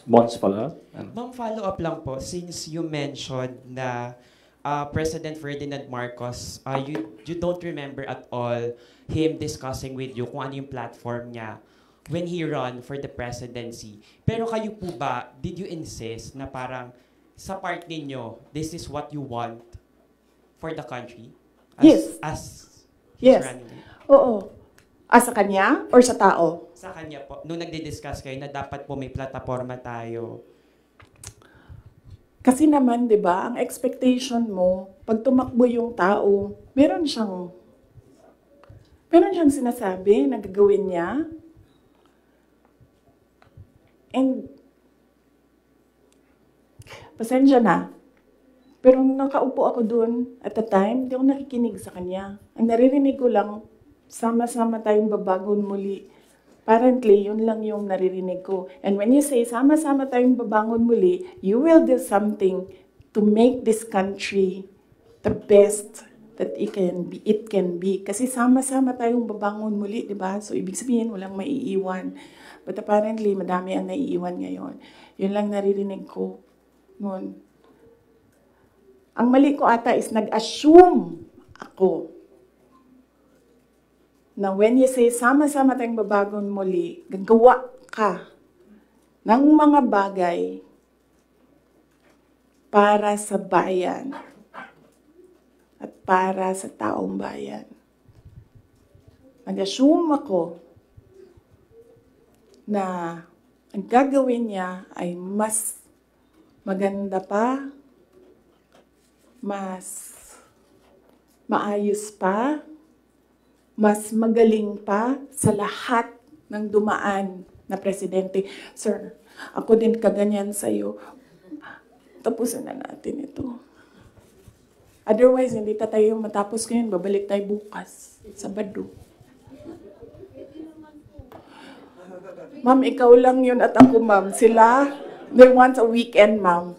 months pala. Ma'am, follow up lang po. Since you mentioned na President Ferdinand Marcos, you don't remember at all him discussing with you kung ano yung platform niya when he run for the presidency. Pero kayo po ba, did you insist na parang sa part ninyo, this is what you want for the country? Yes. As Yes. running? Oo. Sa kanya or sa tao? Sa kanya po, nung nagdi-discuss kayo na dapat po may plataforma tayo. Kasi naman, di ba, ang expectation mo, pag tumakbo yung tao, meron siyang sinasabi na gagawin niya. And, pasensya na. Pero nung nakaupo ako doon at the time, hindi ako nakikinig sa kanya. Ang naririnig ko lang, sama-sama tayong babangon muli. Apparently, yun lang yung naririnig ko. And when you say, sama-sama tayong babangon muli, you will do something to make this country the best that it can be. Kasi sama-sama tayong babangon muli, di ba? So, ibig sabihin, walang maiiwan. But apparently, madami ang naiiwan ngayon. Yun lang naririnig ko noon. Ang mali ko ata is nag-assume ako na when you say, sama-sama tayong babangon muli, gagawa ka ng mga bagay para sa bayan at para sa taong bayan. Nag-assume ako na ang gagawin niya ay mas maganda pa, mas maayos pa, mas magaling pa sa lahat ng dumaan na presidente. Sir, ako din kaganyan sa'yo. Tapusin na natin ito. Otherwise, hindi tayo matapos ngayon. Babalik tayo bukas, Sabado. Ma'am, ikaw lang yun at ako, ma'am. Sila, they want a weekend, ma'am.